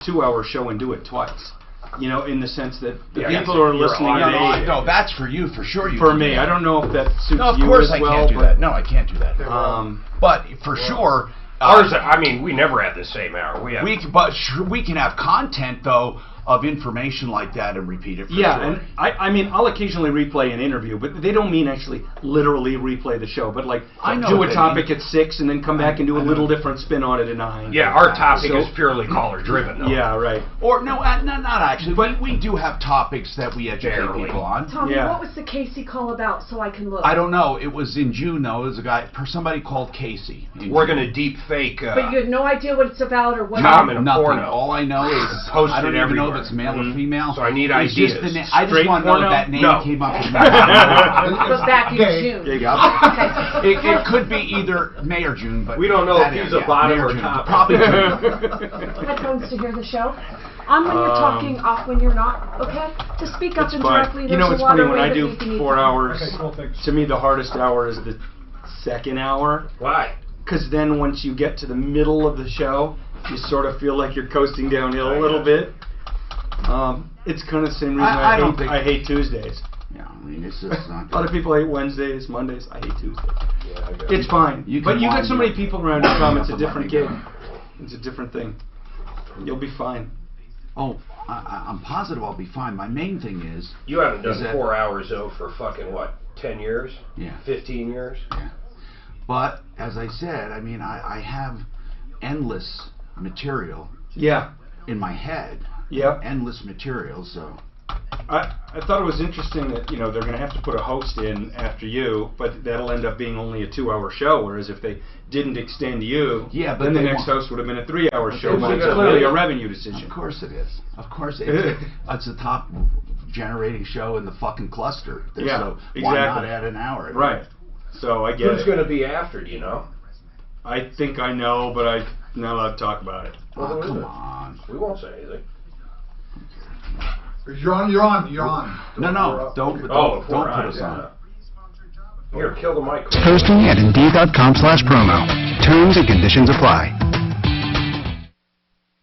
2-hour show and do it twice. You know, in the sense that the people who are listening today... No, that's for you, for sure. For me. I don't know if that suits you as well. No, of course I can't do that. No, I can't do that. But for sure... Ours, I mean, we never have the same hour. We can have content, though, of information like that and repeat it for sure. And I mean, I'll occasionally replay an interview, but they don't mean actually literally replay the show, but like do a topic at 6 and then come back and do a little different spin on it at 9. Yeah, our topic is purely caller driven, though. Yeah, right. Or no, not actually, but we do have topics that we educate people on. Tommy, what was the Casey call about so I can look? I don't know. It was in June, though. It was somebody called Casey. We're going to deep fake. But you have no idea what it's about or what. Nothing. All I know is I don't even know if it's male or female. So I need ideas. I just want to know that name came up. It was back in June. There you go. It could be either May or June, but we don't know if he's a bottom or top. Probably headphones to hear the show. On when you're talking, off when you're not. Okay, to speak up indirectly. You know, it's funny when I do 4 hours. To me, the hardest hour is the second hour. Why? Because then once you get to the middle of the show, you sort of feel like you're coasting downhill a little bit. It's kind of the same reason I hate Tuesdays. Yeah, I mean, it's just not good. A lot of people hate Wednesdays, Mondays. I hate Tuesdays. Yeah, it's fine. But you get so many people around you come, it's a different gig. It's a different thing. You'll be fine. Oh, I'm positive I'll be fine. My main thing is... You haven't done 4 hours, though, for fucking, what, 10 years? Yeah. 15 years? Yeah. But, as I said, I mean, I have endless material in my head. Yeah. Endless material, so... I thought it was interesting that, you know, they're going to have to put a host in after you, but that'll end up being only a 2-hour show, whereas if they didn't extend you, then the next host would have been a 3-hour show, but it's clearly a revenue decision. Of course it is. Of course it is. It's a top generating show in the fucking cluster. So why not add an hour? Right. So I get it. Who's going to be after, do you know? I think I know, but I'm not allowed to talk about it. Oh, come on. We won't say anything. You're on. No, don't put us on. Here, kill the mic. Posting at Indeed.com/promo. Terms and conditions apply.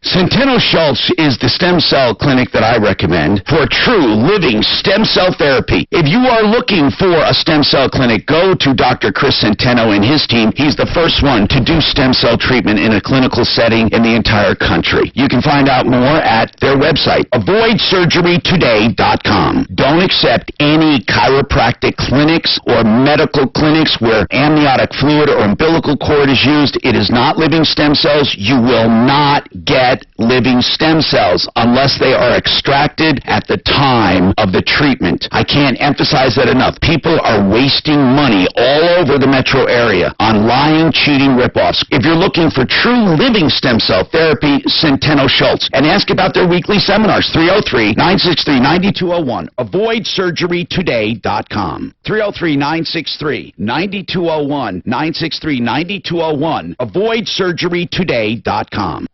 Centeno Schultz is the stem cell clinic that I recommend for true living stem cell therapy. If you are looking for a stem cell clinic, go to Dr. Chris Centeno and his team. He's the first one to do stem cell treatment in a clinical setting in the entire country. You can find out more at their website, avoidsurgerytoday.com. Don't accept any chiropractic clinics or medical clinics where amniotic fluid or umbilical cord is used. It is not living stem cells. You will not get living stem cells unless they are extracted at the time of the treatment. I can't emphasize that enough. People are wasting money all over the metro area on lying, cheating ripoffs. If you're looking for true living stem cell therapy, Centeno Schultz. And ask about their weekly seminars, 303-963-9201. Avoidsurgerytoday.com. 303-963-9201. 963-9201. Avoidsurgerytoday.com.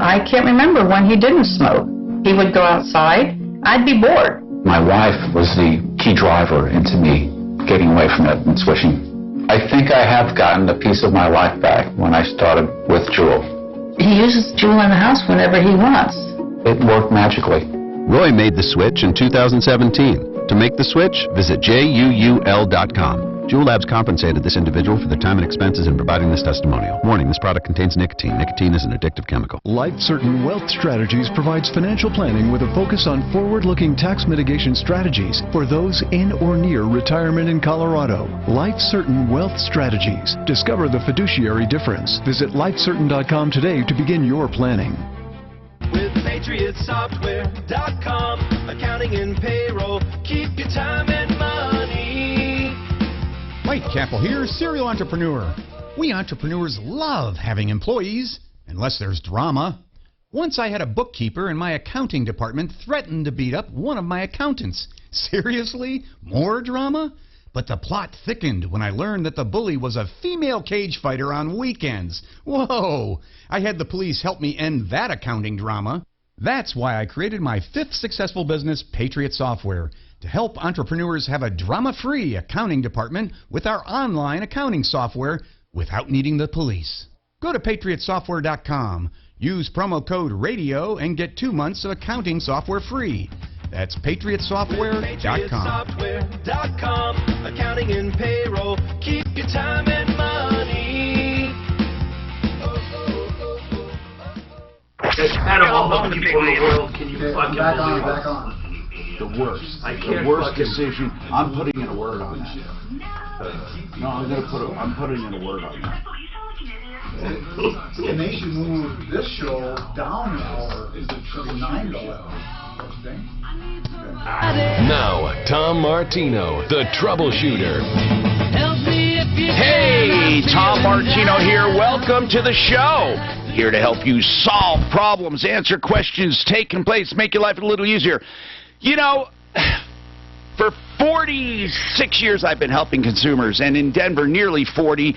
I can't remember when he didn't smoke. He would go outside. I'd be bored. My wife was the key driver into me getting away from it and switching. I think I have gotten a piece of my life back when I started with Jewel. He uses Jewel in the house whenever he wants. It worked magically. Roy made the switch in 2017. To make the switch, visit JUUL.com. Jewel Labs compensated this individual for their time and expenses in providing this testimonial. Warning, this product contains nicotine. Nicotine is an addictive chemical. LifeCertain Wealth Strategies provides financial planning with a focus on forward-looking tax mitigation strategies for those in or near retirement in Colorado. LifeCertain Wealth Strategies. Discover the fiduciary difference. Visit LifeCertain.com today to begin your planning. With PatriotSoftware.com, accounting and payroll, keep your time and money. Mike Capel here, serial entrepreneur. We entrepreneurs love having employees, unless there's drama. Once I had a bookkeeper in my accounting department threaten to beat up one of my accountants. Seriously? More drama? But the plot thickened when I learned that the bully was a female cage fighter on weekends. Whoa! I had the police help me end that accounting drama. That's why I created my 5th successful business, Patriot Software, to help entrepreneurs have a drama-free accounting department with our online accounting software without needing the police. Go to PatriotSoftware.com. Use promo code RADIO and get 2 months of accounting software free. That's PatriotSoftware.com. PatriotSoftware.com. Accounting and payroll. Keep your time and money. Out of all the people in the world, can you fucking back believe on, back it? on. The worst. I can't The worst fucking- decision. I'm putting in a word on that. No, I'm putting in a word on that. And they should move this show down an hour. Is it from 9 to 11? Don't you think? Now, Tom Martino, the Troubleshooter. Hey, Tom Martino here. Welcome to the show. Here to help you solve problems, answer questions, taking place, make your life a little easier. You know, for 46 years I've been helping consumers, and in Denver nearly 40,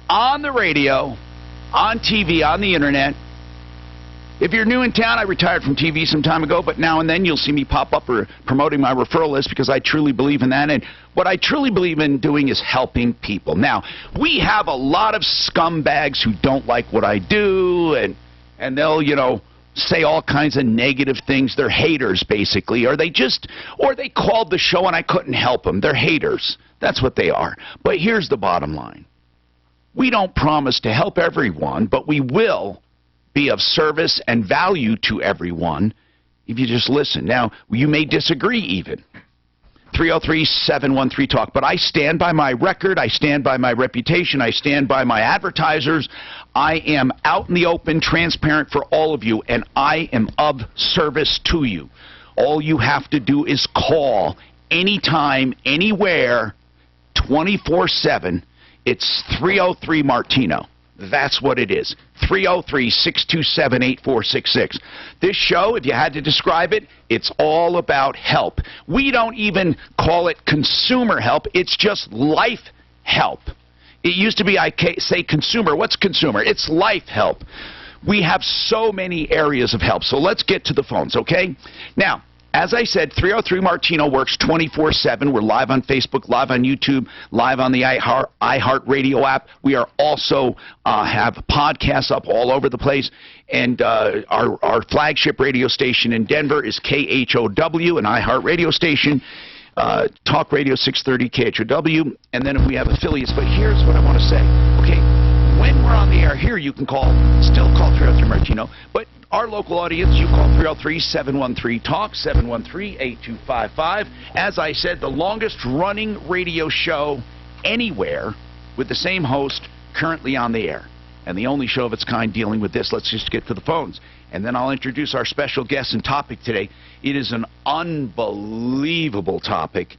on the radio, on TV, on the internet. If you're new in town, I retired from TV some time ago, but now and then you'll see me pop up or promoting my referral list because I truly believe in that. And what I truly believe in doing is helping people. Now, we have a lot of scumbags who don't like what I do, and they'll, you know, say all kinds of negative things. They're haters, basically. Or they called the show and I couldn't help them. They're haters. That's what they are. But here's the bottom line. We don't promise to help everyone, but we will be of service and value to everyone if you just listen. Now, you may disagree even. 303-713-TALK. But I stand by my record. I stand by my reputation. I stand by my advertisers. I am out in the open, transparent for all of you, and I am of service to you. All you have to do is call anytime, anywhere, 24/7. It's 303-MARTINO. That's what it is. 303-627-8466. This show, if you had to describe it, it's all about help. We don't even call it consumer help. It's just life help. It used to be I say consumer. What's consumer? It's life help. We have so many areas of help. So let's get to the phones, okay? Now, as I said, 303-MARTINO works 24/7. We're live on Facebook, live on YouTube, live on the iHeartRadio app. We are also have podcasts up all over the place. And our flagship radio station in Denver is KHOW, an iHeart radio station. Talk Radio 630 KHOW. And then we have affiliates. But here's what I want to say. Okay, when we're on the air here, you can still call 303-MARTINO. But our local audience, you call 303-713-TALK, 713-8255. As I said, the longest running radio show anywhere with the same host currently on the air. And the only show of its kind dealing with this. Let's just get to the phones. And then I'll introduce our special guest and topic today. It is an unbelievable topic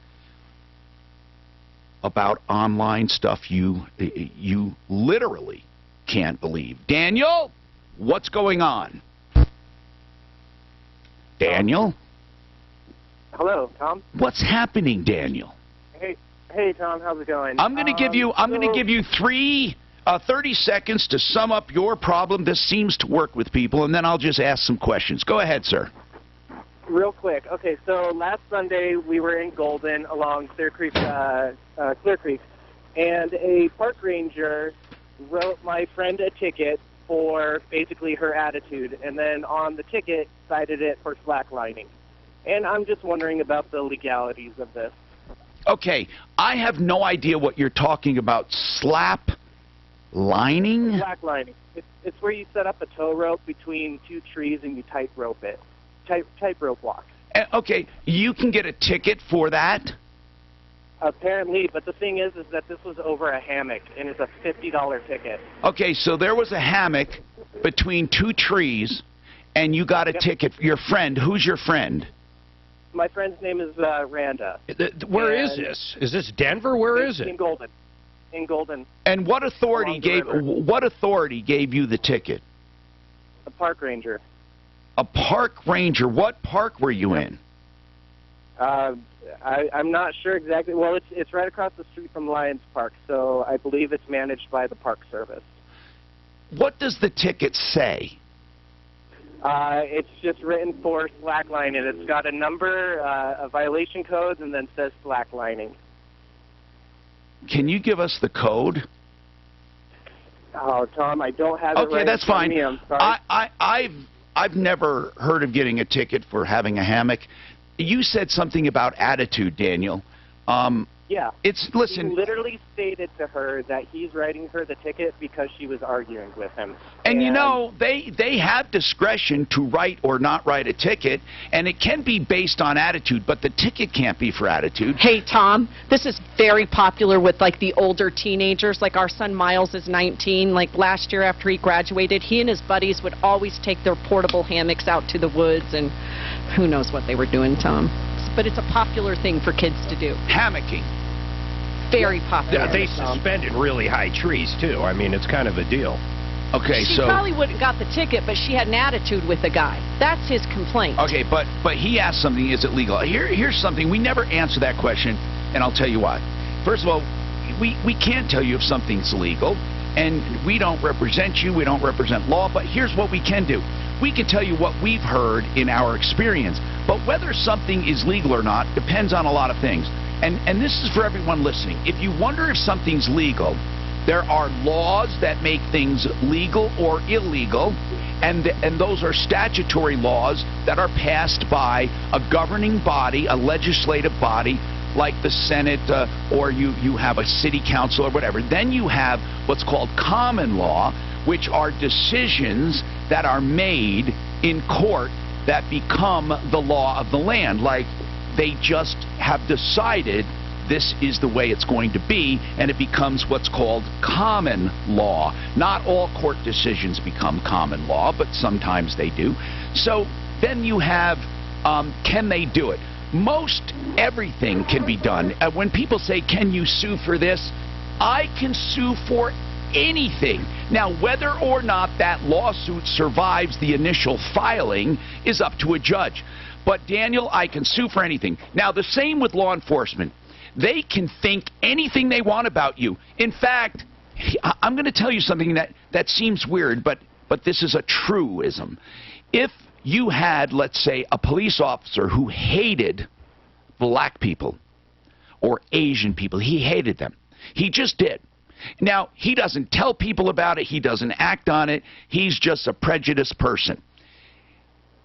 about online stuff you literally can't believe. Daniel, what's going on? Daniel? Hello, Tom. What's happening, Daniel? Hey, Tom. How's it going? I'm going to give you 30 seconds to sum up your problem. This seems to work with people, and then I'll just ask some questions. Go ahead, sir. Real quick. Okay, so last Sunday we were in Golden along Clear Creek, and a park ranger wrote my friend a ticket for basically her attitude, and then on the ticket cited it for slacklining. And I'm just wondering about the legalities of this. Okay, I have no idea what you're talking about. Slap lining? Slacklining. It's where you set up a tow rope between two trees and you tight rope it. Tight rope walk. Okay, you can get a ticket for that? Apparently, but the thing is that this was over a hammock, and it's a $50 ticket. Okay, so there was a hammock between two trees, and you got a ticket. Your friend, who's your friend? My friend's name is Randa. Where is this? Is this Denver? Where is it? In Golden. In Golden. And what authority gave you the ticket? A park ranger. A park ranger. What park were you in? I'm not sure exactly. Well, it's right across the street from Lions Park, so I believe it's managed by the Park Service. What does the ticket say? It's just written for slacklining. It's got a number, a violation code, and then says slacklining. Can you give us the code? Oh, Tom, I don't have it Okay, right that's in front fine. of me. I'm sorry. I've never heard of getting a ticket for having a hammock. You said something about attitude, Daniel. Yeah. Listen. He literally stated to her that he's writing her the ticket because she was arguing with him. And you know, they have discretion to write or not write a ticket, and it can be based on attitude, but the ticket can't be for attitude. Hey, Tom, this is very popular with, like, the older teenagers. Like, our son Miles is 19. Like, last year after he graduated, he and his buddies would always take their portable hammocks out to the woods, and who knows what they were doing, Tom. But it's a popular thing for kids to do. Hammocking. Very popular. Yeah, they suspend in really high trees, too. I mean, it's kind of a deal. Okay, she probably wouldn't got the ticket, but she had an attitude with the guy. That's his complaint. Okay, but he asked something, is it legal? Here's something, we never answer that question, and I'll tell you why. First of all, we can't tell you if something's legal, and we don't represent you, we don't represent law, but here's what we can do. We can tell you what we've heard in our experience, but whether something is legal or not depends on a lot of things. And this is for everyone listening. If you wonder if something's legal, there are laws that make things legal or illegal, and those are statutory laws that are passed by a governing body, a legislative body, like the Senate, or you have a city council or whatever. Then you have what's called common law, which are decisions that are made in court that become the law of the land. Like, they just have decided this is the way it's going to be, and it becomes what's called common law. Not all court decisions become common law, but sometimes they do. So then you have, can they do it? Most everything can be done. When people say, can you sue for this? I can sue for anything. Now, whether or not that lawsuit survives the initial filing is up to a judge. But, Daniel, I can sue for anything. Now, the same with law enforcement. They can think anything they want about you. In fact, I'm going to tell you something that seems weird, but this is a truism. If you had, let's say, a police officer who hated black people or Asian people, he hated them. He just did. Now, he doesn't tell people about it. He doesn't act on it. He's just a prejudiced person.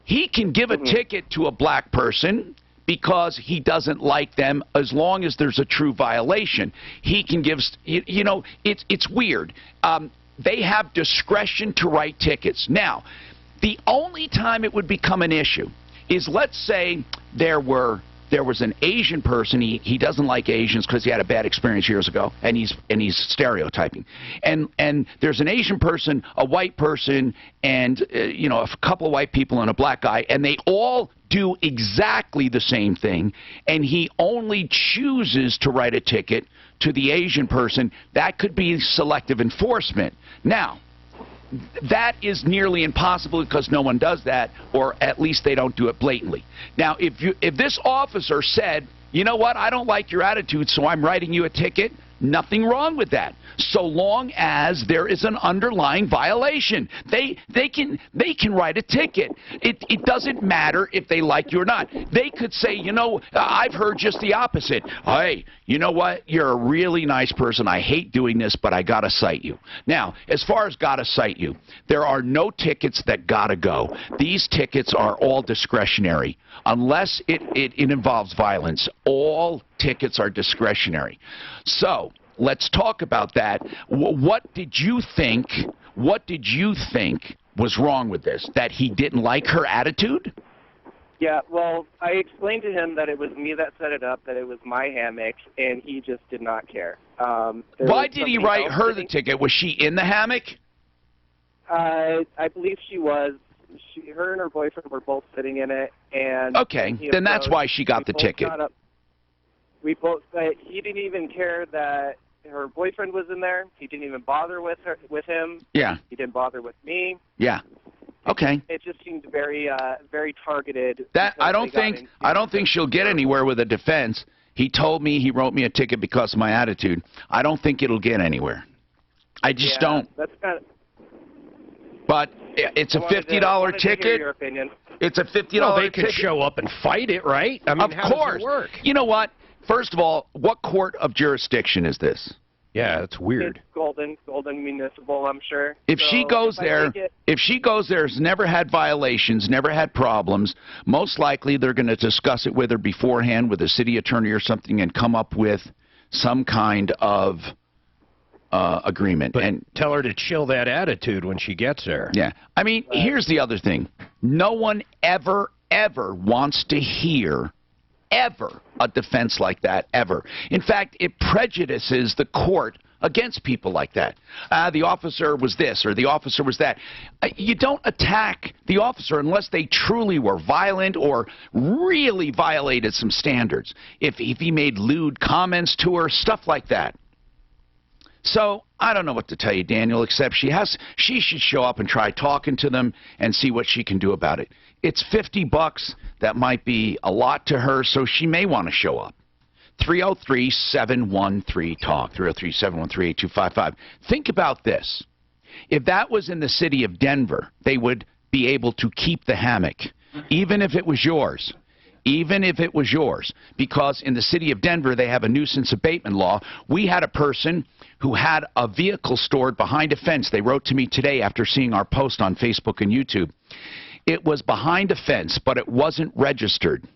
He can give a ticket to a black person because he doesn't like them, as long as there's a true violation. He can give, you know, it's weird. They have discretion to write tickets. Now, the only time it would become an issue is, let's say there was an Asian person. He doesn't like Asians because he had a bad experience years ago, and he's stereotyping. And there's an Asian person, a white person, and you know, a couple of white people and a black guy, and they all do exactly the same thing, and he only chooses to write a ticket to the Asian person. That could be selective enforcement. Now, that is nearly impossible because no one does that, or at least they don't do it blatantly. Now, if this officer said, you know what, I don't like your attitude, so I'm writing you a ticket, nothing wrong with that, so long as there is an underlying violation. They can write a ticket. It doesn't matter if they like you or not. They could say, you know, I've heard just the opposite. Hey, you know what? You're a really nice person. I hate doing this, but I gotta cite you. Now, as far as gotta cite you, there are no tickets that gotta go. These tickets are all discretionary, unless it involves violence. All tickets are discretionary. So let's talk about that. What did you think was wrong with this? That he didn't like her attitude? Yeah, well, I explained to him that it was me that set it up, that it was my hammock, and he just did not care. Why did he write her the ticket? Was she in the hammock? I believe she was. Her and her boyfriend were both sitting in it, and okay, then that's why she got the ticket. We both. He didn't even care that her boyfriend was in there. He didn't even bother with him. Yeah. He didn't bother with me. Yeah. Okay. It just seemed very, very targeted. That I don't think she'll get anywhere with a defense. He told me he wrote me a ticket because of my attitude. I don't think it'll get anywhere. I just don't. That's kind of. But it's a $50 ticket. Your opinion. It's a $50 ticket. Well, they could show up and fight it, right? I mean, of course. How does it work? You know what? First of all, what court of jurisdiction is this? Yeah, it's weird. It's Golden Municipal, I'm sure. If she goes there, has never had violations, never had problems, most likely they're going to discuss it with her beforehand with a city attorney or something and come up with some kind of agreement. But and tell her to chill that attitude when she gets there. Yeah. I mean, here's the other thing. No one ever wants to hear a defense like that, ever. In fact, it prejudices the court against people like that. The officer was this or the officer was that. You don't attack the officer unless they truly were violent or really violated some standards. If he made lewd comments to her, stuff like that. So, I don't know what to tell you, Daniel, except she should show up and try talking to them and see what she can do about it. It's $50. That might be a lot to her, so she may want to show up. 303-713-TALK, 303-713-8255. Think about this. If that was in the city of Denver, they would be able to keep the hammock, even if it was yours. Even if it was yours. Because in the city of Denver, they have a nuisance abatement law. We had a person who had a vehicle stored behind a fence. They wrote to me today after seeing our post on Facebook and YouTube. It was behind a fence, but it wasn't registered.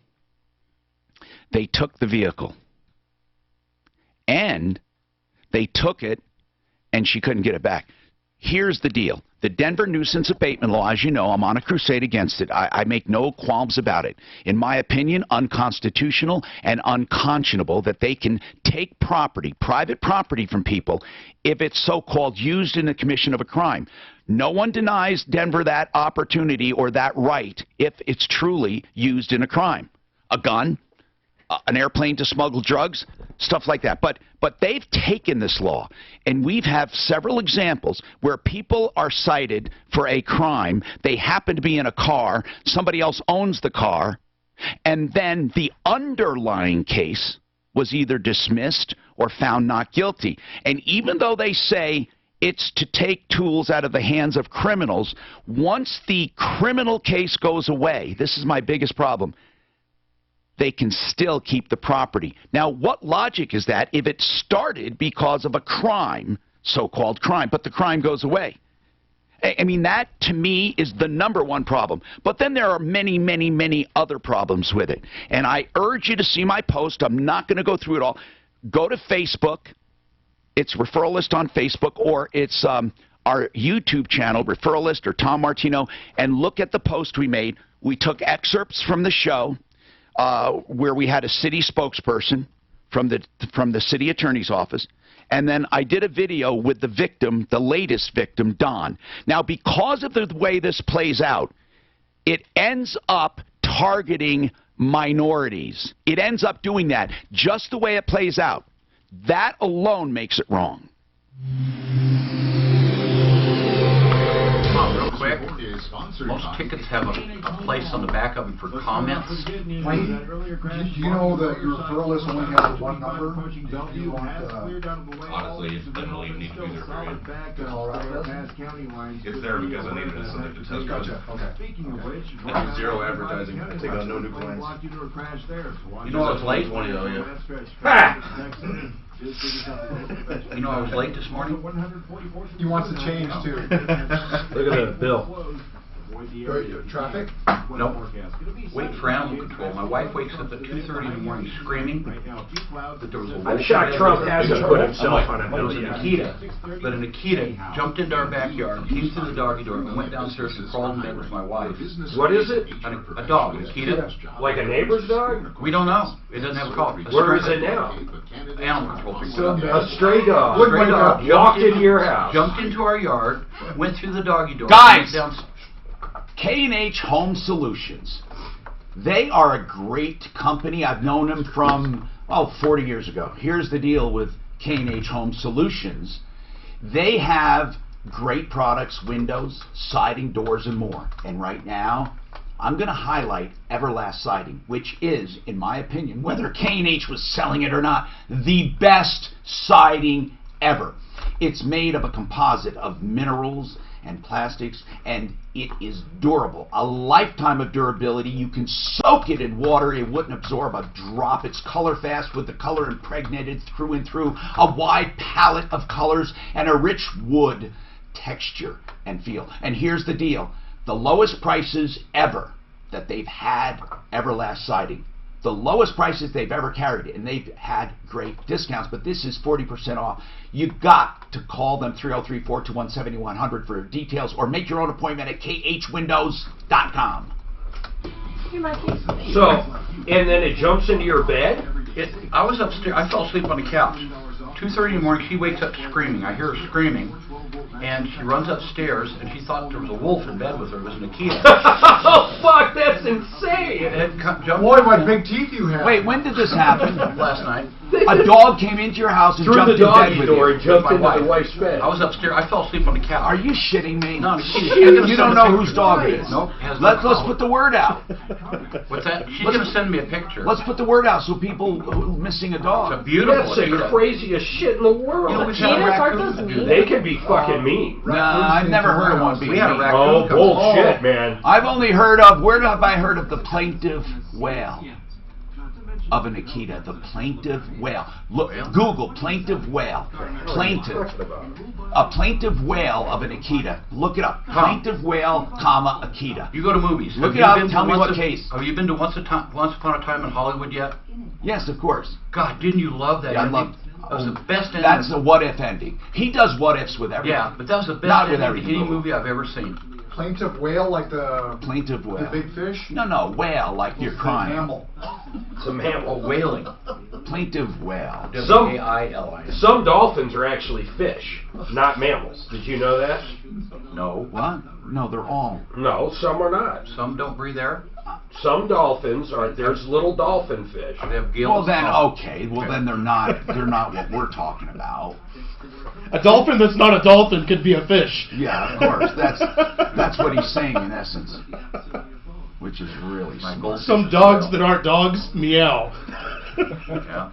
They took the vehicle. And they took it, and she couldn't get it back. Here's the deal. The Denver nuisance abatement law, as you know, I'm on a crusade against it. I make no qualms about it. In my opinion, unconstitutional and unconscionable that they can take property, private property from people, if it's so-called used in the commission of a crime. No one denies Denver that opportunity or that right if it's truly used in a crime. A gun, an airplane to smuggle drugs, stuff like that. But they've taken this law, and we've had several examples where people are cited for a crime. They happen to be in a car. Somebody else owns the car, and then the underlying case was either dismissed or found not guilty. And even though they say it's to take tools out of the hands of criminals, once the criminal case goes away, this is my biggest problem, they can still keep the property. Now, what logic is that if it started because of a crime, so-called crime, but the crime goes away? I mean, that, to me, is the #1 problem. But then there are many, many, many other problems with it. And I urge you to see my post. I'm not going to go through it all. Go to Facebook. It's Referral List on Facebook, or it's our YouTube channel, Referral List or Tom Martino, and look at the post we made. We took excerpts from the show where we had a city spokesperson from the city attorney's office, and then I did a video with the victim, the latest victim, Don. Now, because of the way this plays out, it ends up targeting minorities. It ends up doing that just the way it plays out. That alone makes it wrong. Real quick, most tickets have a place on the back of them for comments. Wayne, do you know that your referral list only has one number? Do you want, honestly, it doesn't really need to be there, period. It's there because I needed it so they could test it. Gotcha, okay. Zero advertising. I take on no new clients. You know I was late? though, yeah. You know I was late this morning? He wants to change, too. Look at that bill. Traffic? Nope. Wait for animal control. My wife wakes up at 2:30 in the morning screaming that there was a I'm shocked Trump hasn't put himself on a bill yet. Nikita. But a Nikita jumped into our backyard, came through the doggy door, and went downstairs and crawled in bed with my wife. What is it? A dog, Nikita. Like a neighbor's dog? We don't know. It doesn't have a collar. Where is it now? Animal control people. A stray dog. Stray dog Walked into your house. Jumped into our yard, went through the doggy door. Guys! K&H Home Solutions. They are a great company. I've known them from, 40 years ago. Here's the deal with K&H Home Solutions. They have great products, windows, siding, doors, and more. And right now, I'm going to highlight Everlast Siding, which is, in my opinion, whether K&H was selling it or not, the best siding ever. It's made of a composite of minerals and plastics, and it is durable. A lifetime of durability. You can soak it in water. It wouldn't absorb a drop. It's color fast with the color impregnated through and through. A wide palette of colors and a rich wood texture and feel. And here's the deal. The lowest prices ever that they've had, Everlast Siding. The lowest prices they've ever carried, and they've had great discounts, but this is 40% off. You've got to call them 303-421-7100 for details, or make your own appointment at khwindows.com. Hey, Mikey. So, and then it jumps into your bed? I was upstairs. I fell asleep on the couch. 2:30 in the morning, she wakes up screaming. I hear her screaming, and she runs upstairs, and she thought there was a wolf in bed with her. It was Nikita. Oh, fuck, that's insane! Boy, what big teeth you have. Wait, when did this happen? Last night. A dog came into your house and Through jumped the in bed doggy with door you. and jumped into wife. the wife's bed. I was upstairs. I fell asleep on the couch. Are you shitting me? No, You don't know whose dog it is. Nope. Let's put the word out. What's that? She's going to send me a picture. Let's put the word out so people who are missing a dog. It's a beautiful. That's the craziest shit in the world. You know, we've had a raccoon. They can be fucking mean. Nah, I've never heard of one being We had a mean. raccoon. Oh, bullshit, man. I've only heard of, where have I heard of the plaintive wail of an Akita? The plaintive wail. Look, Google plaintive wail. Plaintive. A plaintive wail of an Akita. Look it up. Plaintive wail, comma, Akita. You go to movies. Look it up and tell me what case. Have you been to Once Upon a Time in Hollywood yet? Yes, of course. God, didn't you love that Yeah, I ending? loved. That was the best ending. That's a what-if ending. He does what-ifs with everything. Yeah, but that was the best Not with ending to everything. any movie I've ever seen. Plaintive whale like the Plaintive whale. the big fish? No, whale, like you're crying. Mammal. It's a mammal. Whaling. Plaintive whale. W-A-I-L-I. Some dolphins are actually fish, not mammals. Did you know that? No. What? No, they're all. No, some are not. Some don't breathe air. Some dolphins are. There's little dolphin fish. They have gills. Well then, okay. Well then, they're not. They're not what we're talking about. A dolphin that's not a dolphin could be a fish. Yeah, of course. That's what he's saying in essence, which is really smart. Some dogs that aren't dogs meow. Yeah.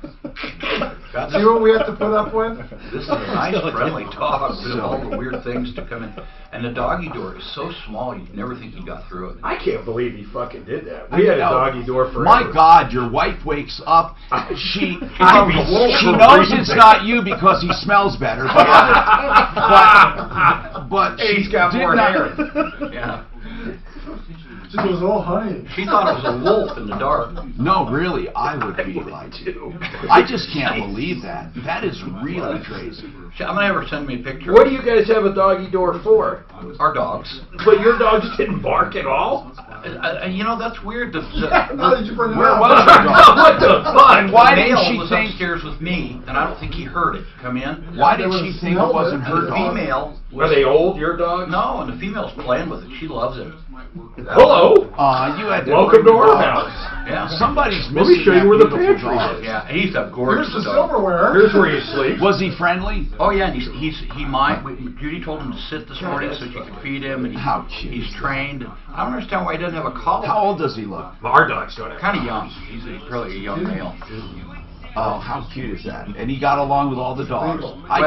See what we have to put up with? This is a nice, friendly dog with all the weird things to come in. And the doggy door is so small, you'd never think you got through it. I can't believe he fucking did that. We had a doggy door forever. My God, your wife wakes up. She knows it's reason. not you because he smells better. But He's got more hair. Yeah. She goes, oh, honey. She thought it was a wolf in the dark. No, really, I would be like, I just can't believe that. That is really crazy. I'm going to have her send me a picture. What do you guys have a doggy door for? Our dogs. But your dogs didn't bark at all? You know, that's weird. How did you bring it Where up? was your dog? What the fuck? And why the did male she was think? upstairs with me, and I don't think he heard it come in. Why did she think it wasn't her The dog? female Are they old, your dogs? No, and the female's playing with it. She loves it. Hello. You had to Welcome to bring our the dog. house. Yeah. Somebody's Let me missing show you that where the beautiful pantry dog. is. Yeah, and he's a gorgeous Here's the dog. silverware. Here's where you sleep. Was he friendly? Oh yeah, and Judy told him to sit this morning so she could feed him, and How cute. he's trained. I don't understand why he doesn't have a collar. How old does he look? Our dogs don't have. Kind of young. He's probably a young male. Oh, how cute is that? And he got along with all the dogs. No, my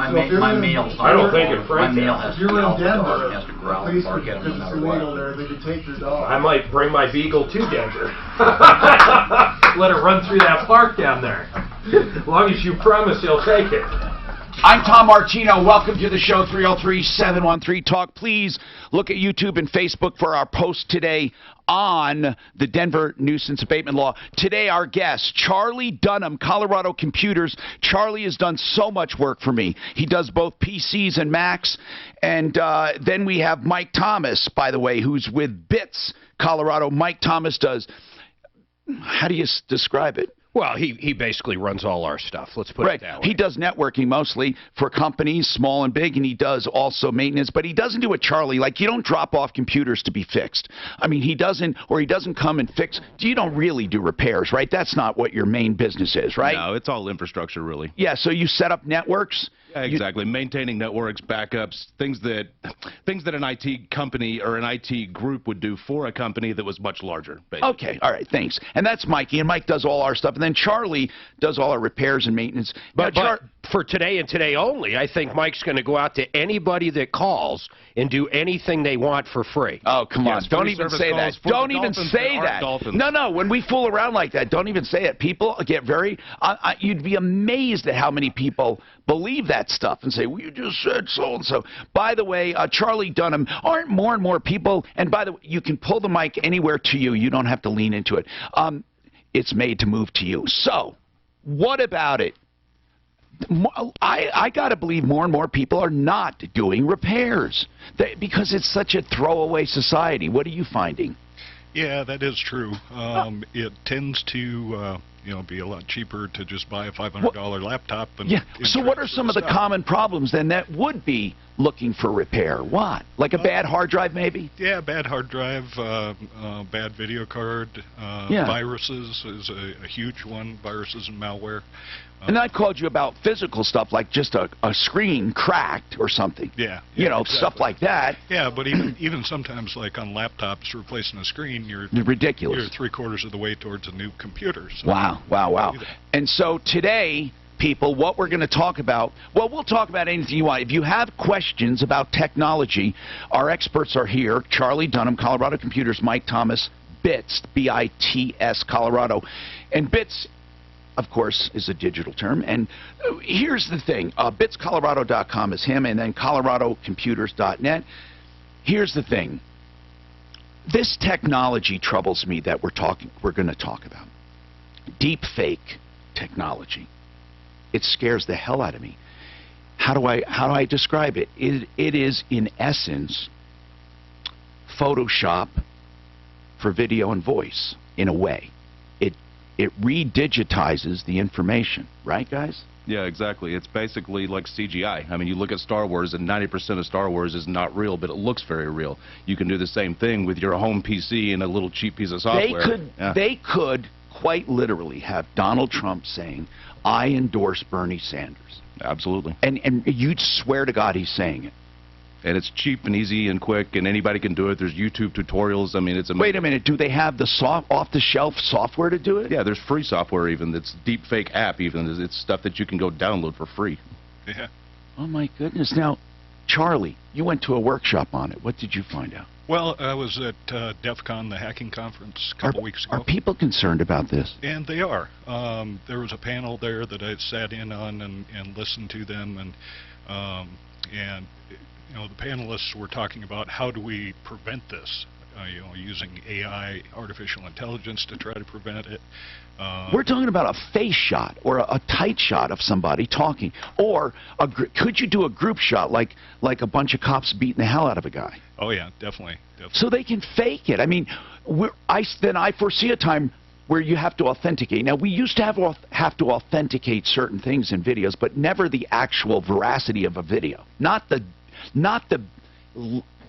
male's not. I don't think in My Frank male has. has You're to in growl. Denver. He has to growl and Please, bark at him no it's matter illegal what. there. They could take your dog. I might bring my beagle to Denver. Let it run through that park down there. As long as you promise he'll take it. I'm Tom Martino. Welcome to the show, 303-713-TALK. Please look at YouTube and Facebook for our post today on the Denver nuisance abatement law. Today, our guest, Charlie Dunham, Colorado Computers. Charlie has done so much work for me. He does both PCs and Macs. And then we have Mike Thomas, by the way, who's with Bits, Colorado. Mike Thomas does, how do you describe it? Well, he basically runs all our stuff. Let's put it that way. He does networking mostly for companies, small and big, and he does also maintenance. But he doesn't do it, Charlie. Like, you don't drop off computers to be fixed. I mean, he doesn't come and fix. You don't really do repairs, right? That's not what your main business is, right? No, it's all infrastructure, really. Yeah, so you set up networks? Yeah, exactly. Maintaining networks, backups, things that an IT company or an IT group would do for a company that was much larger, basically. Okay, all right, thanks. And that's Mikey, and Mike does all our stuff. And then Charlie does all our repairs and maintenance. But for today and today only, I think Mike's going to go out to anybody that calls and do anything they want for free. Oh, come on. Yes, Don't free even service say that. calls for Don't the even dolphins say that aren't that. dolphins. No, when we fool around like that, don't even say it. People get very, you'd be amazed at how many people believe that stuff and say, well, you just said so-and-so. By the way, Charlie Dunham, aren't more and more people, and by the way, you can pull the mic anywhere to you. You don't have to lean into it. It's made to move to you. So, what about it? I got to believe more and more people are not doing repairs because it's such a throwaway society. What are you finding? Yeah, that is true. It tends to be a lot cheaper to just buy a $500 laptop. And So what are some of the common problems then that would be looking for repair? What? Like a bad hard drive maybe? Yeah, bad hard drive, bad video card, viruses is a huge one, viruses and malware. And I called you about physical stuff like just a screen cracked or something. Yeah. Exactly. Stuff like that. Yeah, but even sometimes like on laptops replacing a screen, you're ridiculous. You're 3/4 of the way towards a new computer. So Wow. And so today, people, what we're going to talk about, well, we'll talk about anything you want. If you have questions about technology, our experts are here. Charlie Dunham, Colorado Computers, Mike Thomas, BITS, B-I-T-S, Colorado. And BITS, of course, is a digital term. And here's the thing. BitsColorado.com is him, and then ColoradoComputers.net. Here's the thing. This technology troubles me that we're going to talk about. Deep fake technology. It scares the hell out of me. How do I describe it? It is, in essence, Photoshop for video and voice, in a way. It redigitizes the information, right, guys? Yeah, exactly. It's basically like CGI. I mean, you look at Star Wars, and 90% of Star Wars is not real, but it looks very real. You can do the same thing with your home PC and a little cheap piece of software. They could quite literally have Donald Trump saying, I endorse Bernie Sanders. Absolutely. And you'd swear to God he's saying it. And it's cheap and easy and quick, and anybody can do it. There's YouTube tutorials. I mean, it's amazing. Wait a minute. Do they have the off-the-shelf software to do it? Yeah, there's free software even. That's deep fake app even. It's stuff that you can go download for free. Yeah. Oh, my goodness. Now, Charlie, you went to a workshop on it. What did you find out? Well, I was at DEF CON, the hacking conference, a couple weeks ago. Are people concerned about this? And they are. There was a panel there that I sat in on and listened to them, and the panelists were talking about how do we prevent this, using AI, artificial intelligence, to try to prevent it. We're talking about a face shot or a tight shot of somebody talking, or could you do a group shot like a bunch of cops beating the hell out of a guy? Oh yeah, definitely. So they can fake it. I mean, I foresee a time where you have to authenticate. Now, we used to have to authenticate certain things in videos, but never the actual veracity of a video. Not the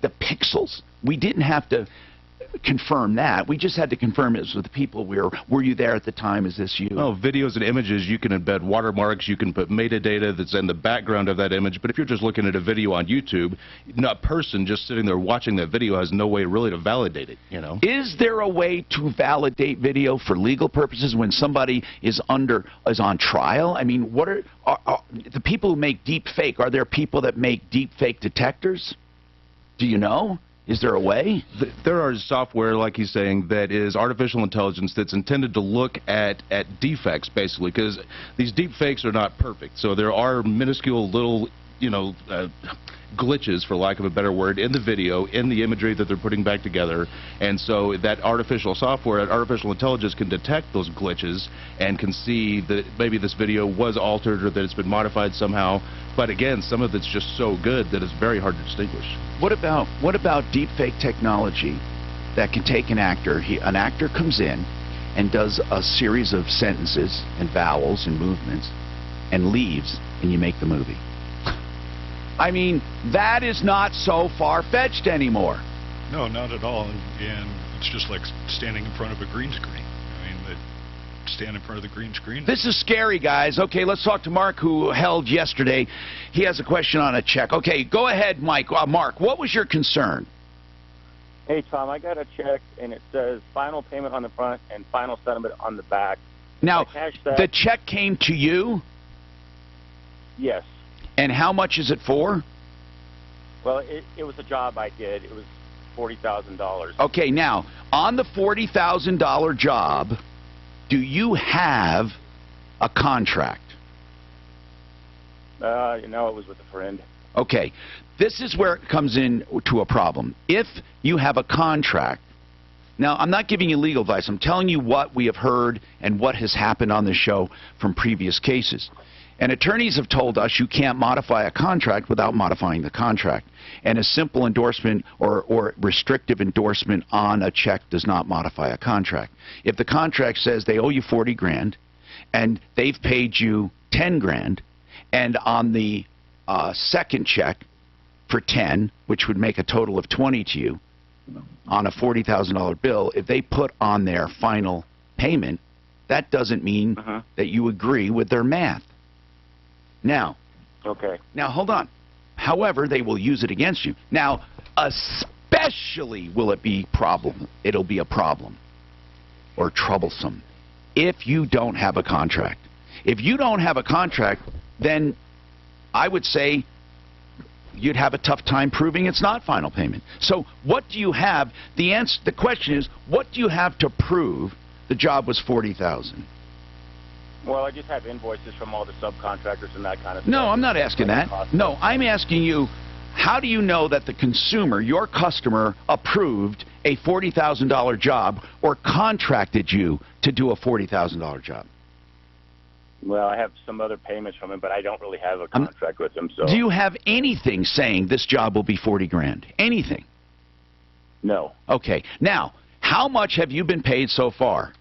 pixels. We didn't have to confirm that. We just had to confirm it was with the people. Were you there at the time? Is this you? Oh, videos and images, you can embed watermarks. You can put metadata that's in the background of that image. But if you're just looking at a video on YouTube, a person just sitting there watching that video has no way really to validate it. Is there a way to validate video for legal purposes when somebody is on trial? I mean, what are the people who make deep fake? Are there people that make deep fake detectors? Do you know? Is there a way? There is software, like he's saying, that is artificial intelligence that's intended to look at defects, basically, because these deep fakes are not perfect. So there are minuscule little, glitches, for lack of a better word, in the video, in the imagery that they're putting back together. And so that artificial software, that artificial intelligence can detect those glitches and can see that maybe this video was altered or that it's been modified somehow. But again, some of it's just so good that it's very hard to distinguish. What about deepfake technology that can take an actor? An actor comes in and does a series of sentences and vowels and movements and leaves, and you make the movie. I mean, that is not so far-fetched anymore. No, not at all. And it's just like standing in front of a green screen. Stand in front of the green screen. This is scary, guys. Okay, let's talk to Mark, who held yesterday. He has a question on a check. Okay, go ahead, Mike. Mark, what was your concern? Hey, Tom, I got a check, and it says final payment on the front and final settlement on the back. Now, the check came to you? Yes. And how much is it for? Well, it was a job I did. It was $40,000. Okay, now, on the $40,000 job, do you have a contract? No, it was with a friend. Okay, this is where it comes in to a problem. If you have a contract, now I'm not giving you legal advice, I'm telling you what we have heard and what has happened on the show from previous cases. And attorneys have told us you can't modify a contract without modifying the contract. And a simple endorsement or restrictive endorsement on a check does not modify a contract. If the contract says they owe you 40 grand and they've paid you 10 grand, and on the second check for 10, which would make a total of 20 to you, on a $40,000 bill, if they put on their final payment, that doesn't mean that you agree with their math. Now, now hold on. However, they will use it against you. Now, especially will it be it'll be a problem or troublesome if you don't have a contract. If you don't have a contract, then I would say you'd have a tough time proving it's not final payment. So what do you have? The question is, what do you have to prove the job was $40,000? Well, I just have invoices from all the subcontractors and that kind of stuff. No, I'm not asking that. No, I'm asking you, how do you know that the consumer, your customer, approved a $40,000 job or contracted you to do a $40,000 job? Well, I have some other payments from him, but I don't really have a contract with him. So. Do you have anything saying this job will be 40 grand? Anything? No. Okay. Now, how much have you been paid so far?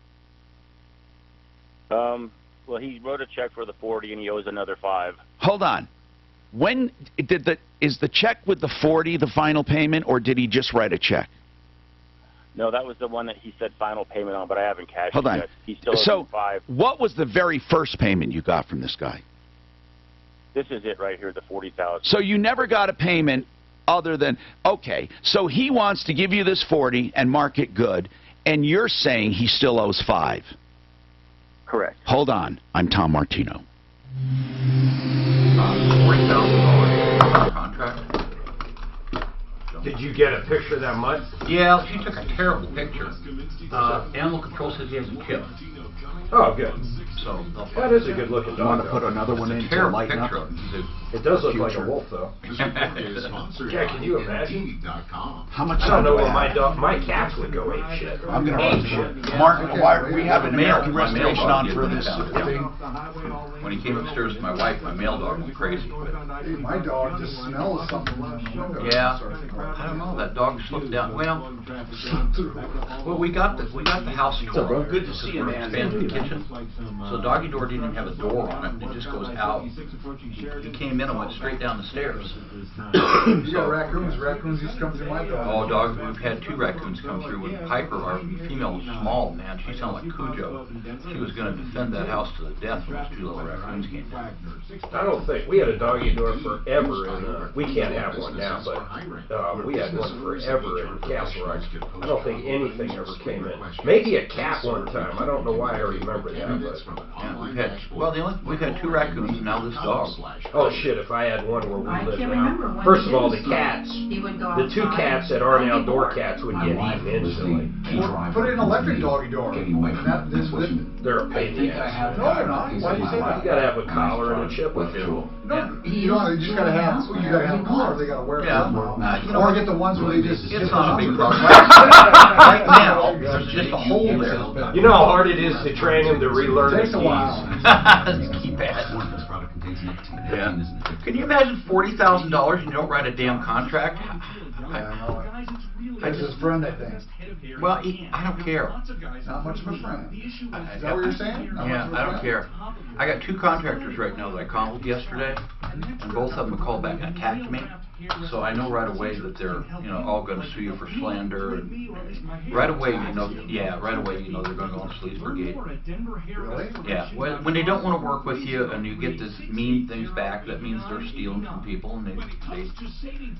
Well, he wrote a check for the 40 and he owes another 5. Hold on. When is the check with the 40 the final payment, or did he just write a check? No, that was the one that he said final payment on, but I haven't cashed Hold on. it yet. He still owes 5. What was the very first payment you got from this guy? This is it right here, the 40,000. So you never got a payment other than, okay, so he wants to give you this 40 and mark it good, and you're saying he still owes 5. Correct. Hold on. I'm Tom Martino. $40,000 contract. Did you get a picture of that mud? Yeah, she took a terrible picture. Animal Control says he has a chip. Oh, good. So that is a good looking dog. Want to put another one in to terrible lighten up? picture. It does look like a wolf, though. Yeah, can you imagine? How much? I don't know where my cats would go ape shit. I'm gonna ape run shit. Mark, we have an American restoration on for this. When he came upstairs with my wife, my mail dog went crazy. Hey, my dog just smells something in the window. Yeah, I don't know. That dog slipped down. Well, we got the house tour. Good to see you, man. Expanded the kitchen. So doggy door didn't even have a door on it. It just goes out. He came in and went straight down the stairs. You got raccoons. Raccoons used to come through my dog. Oh, dog. We've had 2 raccoons come through. When Piper, our female, was small, man. She sounded like Cujo. She was going to defend that house to the death when those 2 little raccoons came down. I don't think we had a doggy door forever, and we can't have one now, but we had one forever in Castle Rock. I don't think anything ever came in. Maybe a cat one time. I don't know why I remember that, but yeah, we've had 2 raccoons and now this dog. Oh shit! If I had one where we lived now. First of all, the cats, the 2 cats that aren't outdoor cats would get eaten instantly. Put in an electric doggy door. They're a pain in the ass. No, they're not. Why do you say that? You gotta have a collar and a chip with you. No, you don't. You just gotta have a collar. They gotta wear it. Or get the ones where they just. It's not a big problem. Right now, there's just a hole there. You know how hard it is to train him to relearn the keys. Keypad. Yeah. Can you imagine $40,000 and you don't write a damn contract? That's his friend, I think. Well, I don't care. Not much of a friend. Is that what you're saying? Yeah, I don't care. I got 2 contractors right now that I called yesterday, and both of them called back and attacked me. So I know right away that they're, all going to sue you for slander. And right away, right away, they're going to go on Sleaze Brigade. Really? Yeah. When they don't want to work with you and you get this mean things back, that means they're stealing from people and they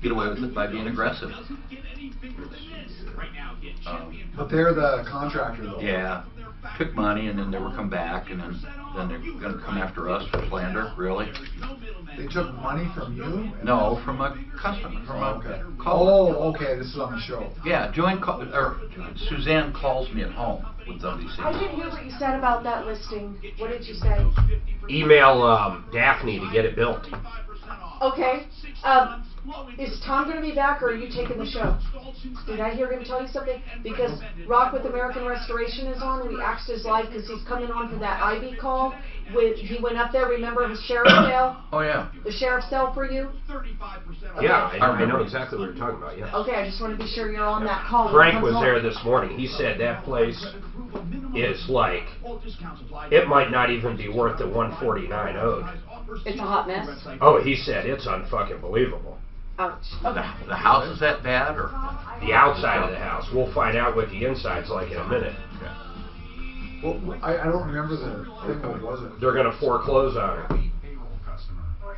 get away with it by being aggressive. But they're the contractor, though. Yeah. Took money and then they will come back and then they're going to come after us for slander. Really? They took money from you? No, from a customer. Okay. Caller. Oh, okay. This is on the show. Yeah, Suzanne calls me at home with some of these I things. didn't hear what you said about that listing. What did you say? Email Daphne to get it built. Okay. Is Tom going to be back, or are you taking the show? Did I hear him tell you something? Because Rock with American Restoration is on. We axed his life because he's coming on for that Ivy call. He went up there. Remember his sheriff's sale? Oh yeah. The sheriff's sale for you? Okay. Yeah, I know exactly what you're talking about. Yeah. Okay, I just want to be sure you're on that call. Frank was there this morning. He said that place is like, it might not even be worth the $149 owed. It's a hot mess. Oh, he said it's unfucking believable. Ouch. Okay. The house is that bad, or the outside of the house? We'll find out what the inside's like in a minute. Well, I don't remember the thing. What was it? They're going to foreclose on it.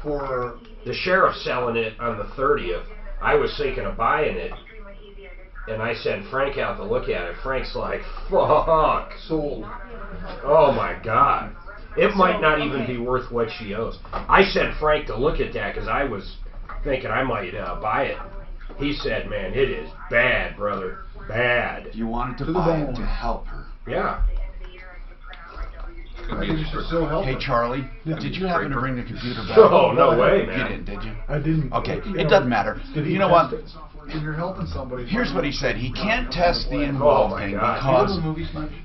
For the sheriff's selling it on the 30th. I was thinking of buying it, and I sent Frank out to look at it. Frank's like, "Fuck, sold." Oh my God! It might not even be worth what she owes. I sent Frank to look at that because I was thinking I might buy it. He said, "Man, it is bad, brother, bad." You wanted to buy it to help her. Yeah. Hey, Charlie, did you happen to bring the computer back? Oh, no way, man. You didn't, did you? I didn't. Okay, it doesn't matter. You know what? When you're helping somebody. Here's what he said. He can't test the involved thing because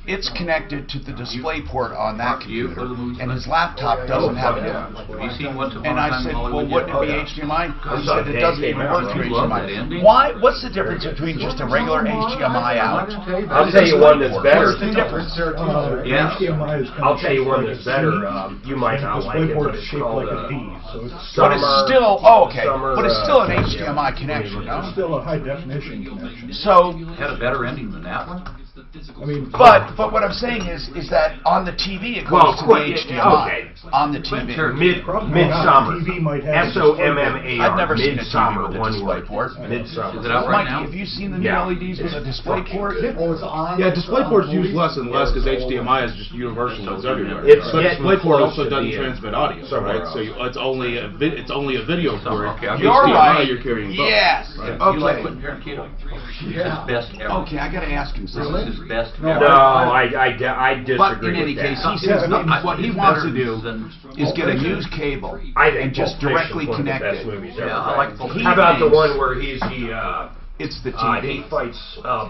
it's connected to the display port on that computer, and his laptop doesn't have it. Have you seen Once Upon And a I Time said, in well, Hollywood wouldn't it yet? be HDMI? He said it doesn't even work through HDMI. What's the difference between just a regular HDMI out? I'll tell you one that's better. What's the difference? Yeah. I'll tell you one that's better. You might not like it, but it's called But it's still, but it's still an HDMI connection, no? It's still a high definition connection. So had a better ending than that one. I mean, but what I'm saying is that on the TV it goes to the HDMI. On the TV. Midsummer. SOMMAR. I've never seen a TV Midsummer, with a one display word. port. Midsummer. Is it out right Mikey, now? have you seen the new LEDs with a display port? Oh, it's on. Yeah, DisplayPort's used less and less because HDMI is just universal. It's everywhere. It's but getting DisplayPort close also to doesn't being transmit audio, somewhere right? else. So it's only a video port. Okay, You're HDMI, right. you're carrying both. Yes. Right. You like putting Parent Keto? Yeah. His best ever. Okay, I gotta ask him something. This is his best No, ever. I disagree But in any with case, that. he says Yeah, what he it's wants to better do than- is get a news cable I think and just Pulp directly Fiction's one of the connect best it. movies ever Yeah, I made. like Pulp Fiction. How about the thinks one where he's It's the he TV. fights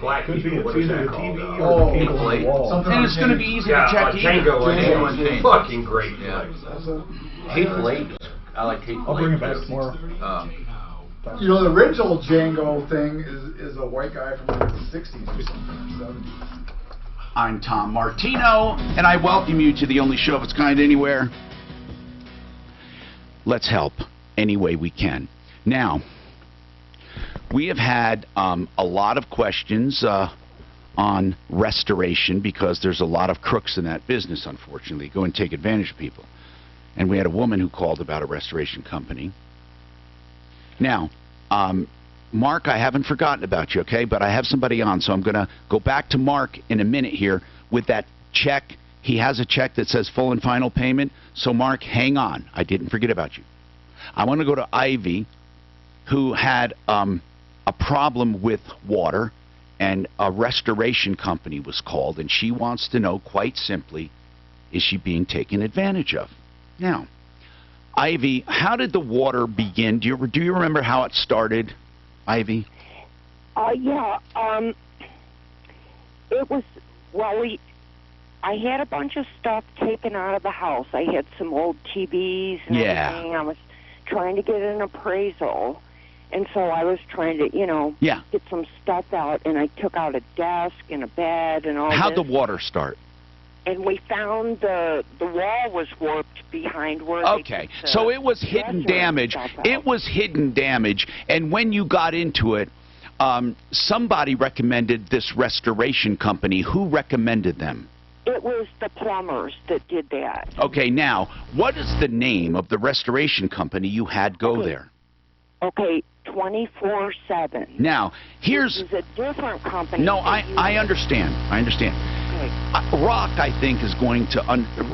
black Could be people? What it's is either that the TV called? or the Hateful cable Eight. wall. Something And on it's going to be Django. easy Yeah, to check Django Django and Unchained. fucking great. Yeah. That's a- Hateful Eight. I like Hateful Eight. I'll bring it back tomorrow. Um, You know, the original Django thing is a white guy from like the 60s or something, 70s. I'm Tom Martino, and I welcome you to the only show of its kind anywhere. Let's help any way we can. Now, we have had a lot of questions on restoration because there's a lot of crooks in that business, unfortunately, go and take advantage of people. And we had a woman who called about a restoration company. Now, Mark, I haven't forgotten about you, okay? But I have somebody on, so I'm going to go back to Mark in a minute here with that check. He has a check that says full and final payment. So, Mark, hang on. I didn't forget about you. I want to go to Ivy, who had a problem with water, and a restoration company was called, and she wants to know, quite simply, is she being taken advantage of? Now, Ivy, how did the water begin? Do you remember how it started, Ivy? Yeah, it was, well, I had a bunch of stuff taken out of the house. I had some old TVs and everything. I was trying to get an appraisal, and so I was trying to, get some stuff out, and I took out a desk and a bed and all How'd this. the water start? and we found the wall was warped behind where. Okay, so it was hidden damage. It was hidden damage, and when you got into it, somebody recommended this restoration company. Who recommended them? It was the plumbers that did that. Okay, now, what is the name of the restoration company you had go there? Okay, 24/7. Now, here's... This is a different company. No, I understand. I understand. Okay. Rock, I think, is going to...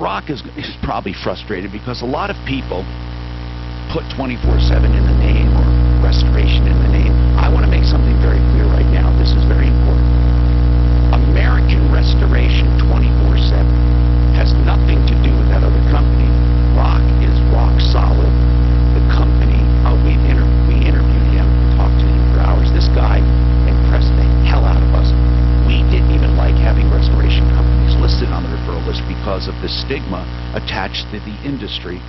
Rock is probably frustrated because a lot of people put 24/7 in the name or restoration in the name. I want to make something very clear right now. This is very important. American Restoration 24/7 has nothing to do with that other company. Rock is rock solid. The company, we interviewed him, talked to him for hours. This guy impressed the hell out of us. We didn't even like having restoration companies listed on the referral list because of the stigma attached to the industry.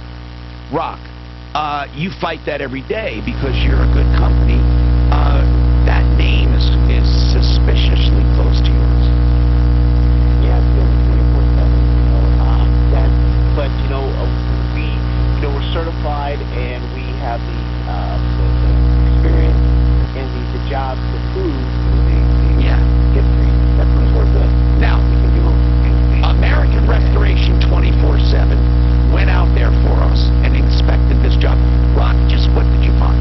Rock, you fight that every day because you're a good company. That name is suspiciously close to yours. Yeah, it's been 24/7. But we're certified and we have the experience and the jobs to prove the history. That's what we're good. Now, American Restoration 24/7 went out there for us and inspected this job. Rock, just what did you find?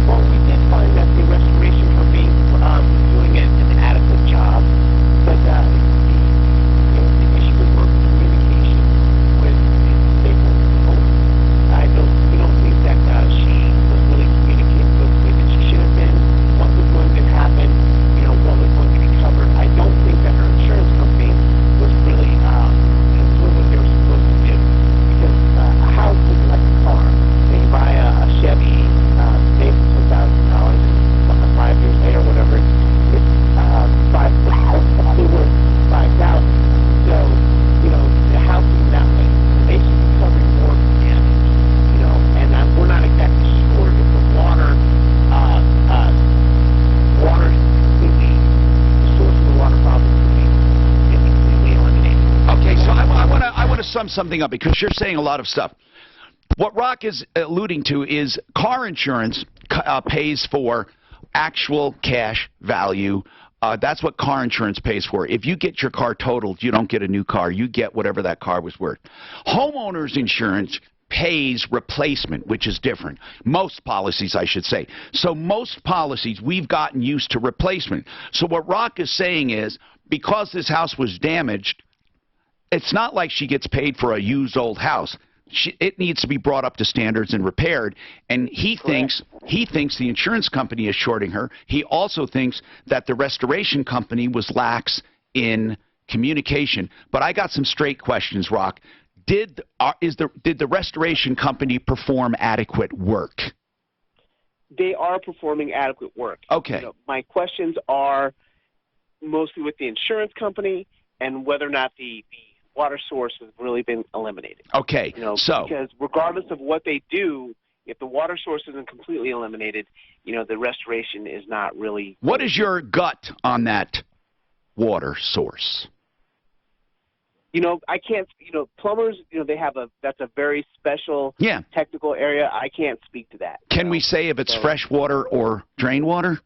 Well, we did find that the restoration company doing an adequate job, but the issue was working communication with the stakeholders. We don't think that she was really communicating with the way that she should have been. What was going to happen? What was going to be covered? I don't think that her insurance company was really doing what they were supposed to do, because a house is like a car. They buy a Chevy, save $10,000, and 5 years later, whatever, it's probably worth $5,000. So, the house is that way. They should be covering more damage, and we're not exactly sure if the water is completely, the source of the water problem is completely eliminated. Okay, so I want to sum something up because you're saying a lot of stuff. What Rock is alluding to is car insurance pays for actual cash value. That's what car insurance pays for. If you get your car totaled, you don't get a new car. You get whatever that car was worth. Homeowners insurance pays replacement, which is different. Most policies, I should say. So most policies, we've gotten used to replacement. So what Rock is saying is, because this house was damaged, it's not like she gets paid for a used old house. It needs to be brought up to standards and repaired, and he thinks the insurance company is shorting her. He also thinks that the restoration company was lax in communication. But I got some straight questions, Rock. Did the restoration company perform adequate work? They are performing adequate work. Okay. My questions are mostly with the insurance company and whether or not the water source has really been eliminated. Okay, because regardless of what they do, if the water source isn't completely eliminated, the restoration is not really... What is your gut on that water source? I can't, plumbers, they have that's a very special technical area. I can't speak to that. Can we say if it's fresh water or drain water?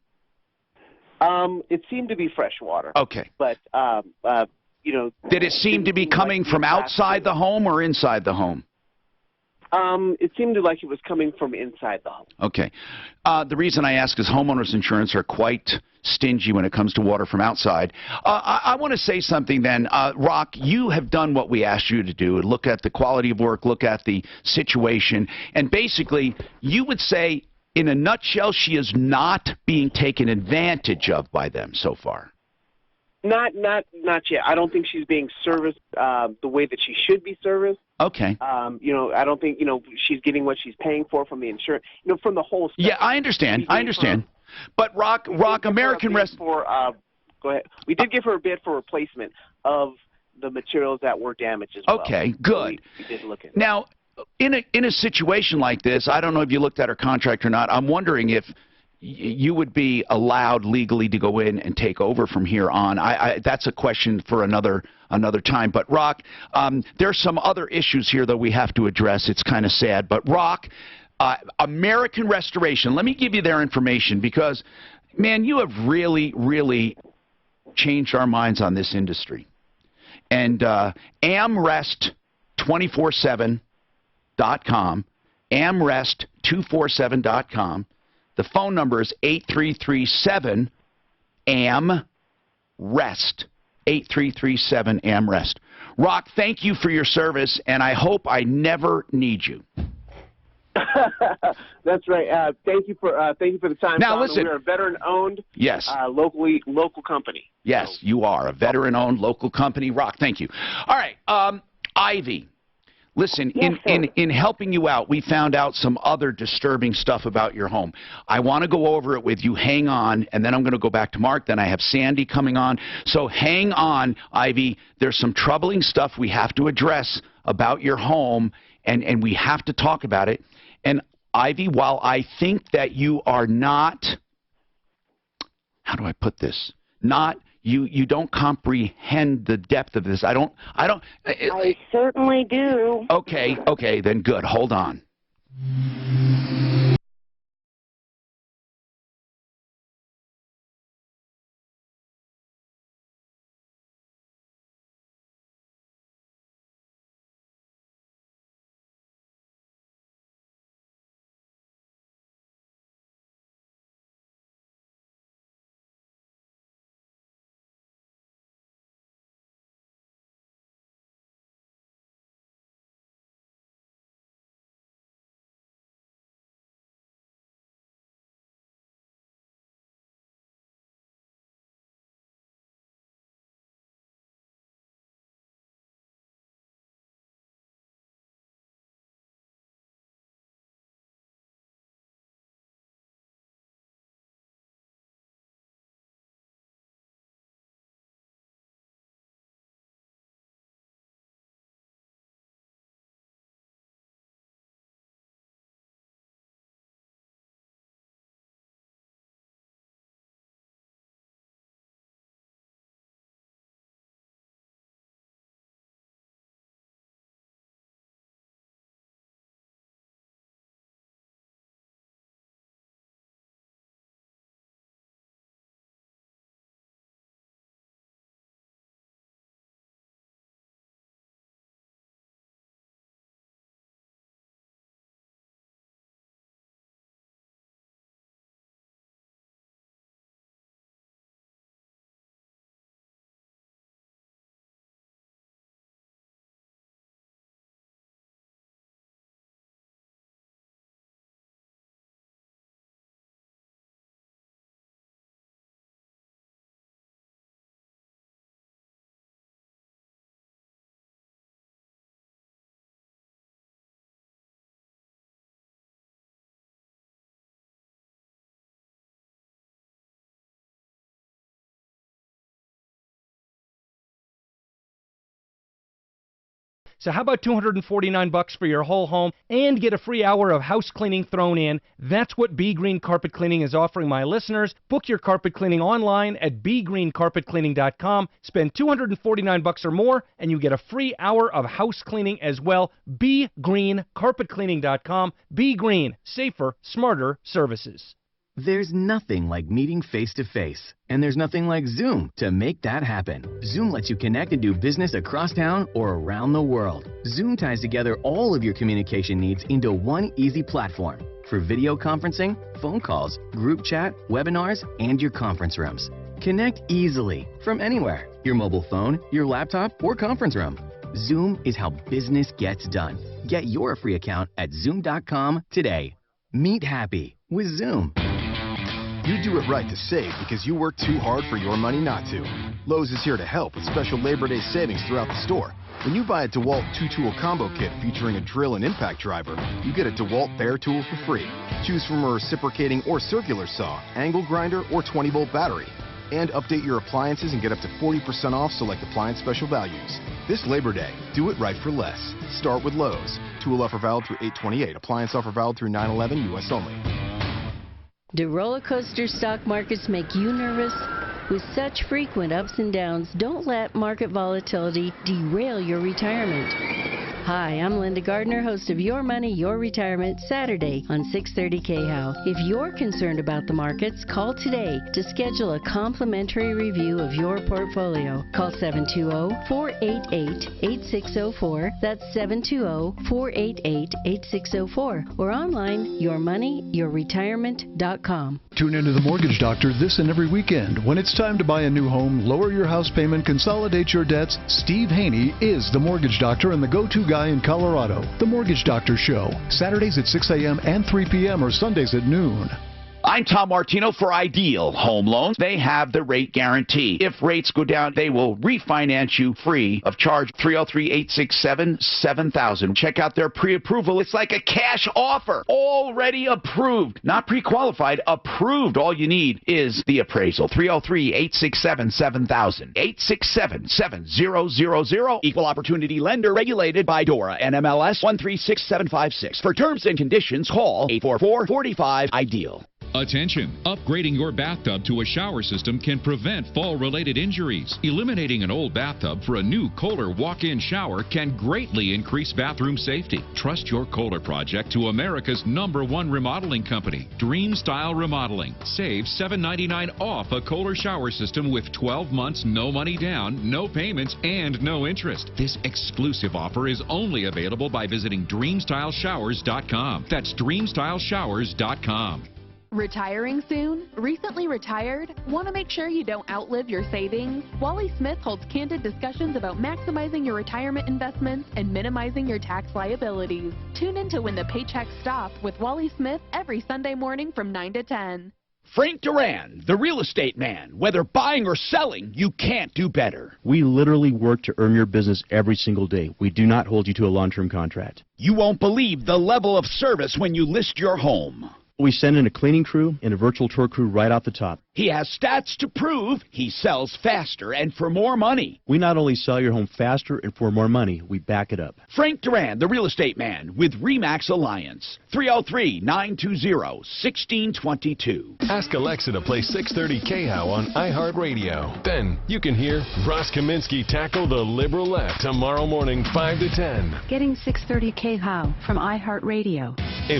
It seemed to be fresh water. Okay. But, did it seem to be coming from outside the home or inside the home? It seemed like it was coming from inside the home. Okay. The reason I ask is homeowners insurance are quite stingy when it comes to water from outside. I want to say something then. Rock, you have done what we asked you to do. Look at the quality of work, look at the situation, and basically you would say, in a nutshell, she is not being taken advantage of by them so far. Not yet. I don't think she's being serviced the way that she should be serviced. Okay. I don't think she's getting what she's paying for from the insurance. From the whole. Yeah, I understand. But Rock, American Go ahead. We did give her a bid for replacement of the materials that were damaged as well. Okay, good. So we did look at now, in a situation like this, I don't know if you looked at her contract or not. I'm wondering if you would be allowed legally to go in and take over from here on. That's a question for another time. But Rock, there's some other issues here that we have to address. It's kind of sad. But Rock, American Restoration, let me give you their information because, man, you have really, really changed our minds on this industry. And AmRest247.com, AmRest247.com. The phone number is 8337-AM-REST, 8337-AM-REST. Rock, thank you for your service, and I hope I never need you. That's right. Thank you for the time. Now, Tom. listen. We're a veteran-owned, yes, local company. Yes, you are a veteran-owned local company. Rock, thank you. All right, Ivy. Listen, yes, in helping you out, we found out some other disturbing stuff about your home. I want to go over it with you. Hang on, and then I'm going to go back to Mark. Then I have Sandy coming on. So hang on, Ivy. There's some troubling stuff we have to address about your home, and we have to talk about it. And Ivy, while I think that you are not, how do I put this? You don't comprehend the depth of this. I certainly do. Okay, then good. Hold on. So how about $249 for your whole home and get a free hour of house cleaning thrown in? That's what Be Green Carpet Cleaning is offering my listeners. Book your carpet cleaning online at begreencarpetcleaning.com. Spend $249 or more and you get a free hour of house cleaning as well. begreencarpetcleaning.com. Be Green, safer, smarter services. There's nothing like meeting face-to-face, and there's nothing like Zoom to make that happen. Zoom lets you connect and do business across town or around the world. Zoom ties together all of your communication needs into one easy platform for video conferencing, phone calls, group chat, webinars, and your conference rooms. Connect easily from anywhere, your mobile phone, your laptop, or conference room. Zoom is how business gets done. Get your free account at Zoom.com today. Meet happy with Zoom. You do it right to save because you work too hard for your money not to. Lowe's is here to help with special Labor Day savings throughout the store. When you buy a DeWalt 2-tool combo kit featuring a drill and impact driver, you get a DeWalt Bear tool for free. Choose from a reciprocating or circular saw, angle grinder, or 20-volt battery. And update your appliances and get up to 40% off select appliance special values. This Labor Day, do it right for less. Start with Lowe's. Tool offer valid through 8/28. Appliance offer valid through 9/11, U.S. only. Do roller coaster stock markets make you nervous? With such frequent ups and downs, don't let market volatility derail your retirement. Hi, I'm Linda Gardner, host of Your Money, Your Retirement, Saturday on 630 KHOW. If you're concerned about the markets, call today to schedule a complimentary review of your portfolio. Call 720-488-8604. That's 720-488-8604. Or online, yourmoneyyourretirement.com. Tune into The Mortgage Doctor this and every weekend. When it's time to buy a new home, lower your house payment, consolidate your debts, Steve Haney is the Mortgage Doctor and the go-to guy in Colorado. The Mortgage Doctor Show, Saturdays at 6 a.m. and 3 p.m. or Sundays at noon. I'm Tom Martino for Ideal Home Loans. They have the rate guarantee. If rates go down, they will refinance you free of charge. 303-867-7000. Check out their pre-approval. It's like a cash offer. Already approved. Not pre-qualified, approved. All you need is the appraisal. 303-867-7000. 867-7000. Equal Opportunity Lender, regulated by DORA, NMLS 136756. For terms and conditions, call 844-45-IDEAL. Attention! Upgrading your bathtub to a shower system can prevent fall-related injuries. Eliminating an old bathtub for a new Kohler walk-in shower can greatly increase bathroom safety. Trust your Kohler project to America's #1 remodeling company, Dream Style Remodeling. Save $7.99 off a Kohler shower system with 12 months, no money down, no payments, and no interest. This exclusive offer is only available by visiting DreamStyleShowers.com. That's DreamStyleShowers.com. Retiring soon? Recently retired? Want to make sure you don't outlive your savings? Wally Smith holds candid discussions about maximizing your retirement investments and minimizing your tax liabilities. Tune in to When the Paychecks Stop with Wally Smith every Sunday morning from 9 to 10. Frank Duran, the real estate man. Whether buying or selling, you can't do better. We literally work to earn your business every single day. We do not hold you to a long-term contract. You won't believe the level of service when you list your home. We send in a cleaning crew and a virtual tour crew right off the top. He has stats to prove he sells faster and for more money. We not only sell your home faster and for more money, we back it up. Frank Duran, the real estate man with RE/MAX Alliance. 303-920-1622. Ask Alexa to play 630 KHOW on iHeartRadio. Then you can hear Ross Kaminsky tackle the liberal left tomorrow morning 5 to 10. Getting 630 KHOW from iHeartRadio. If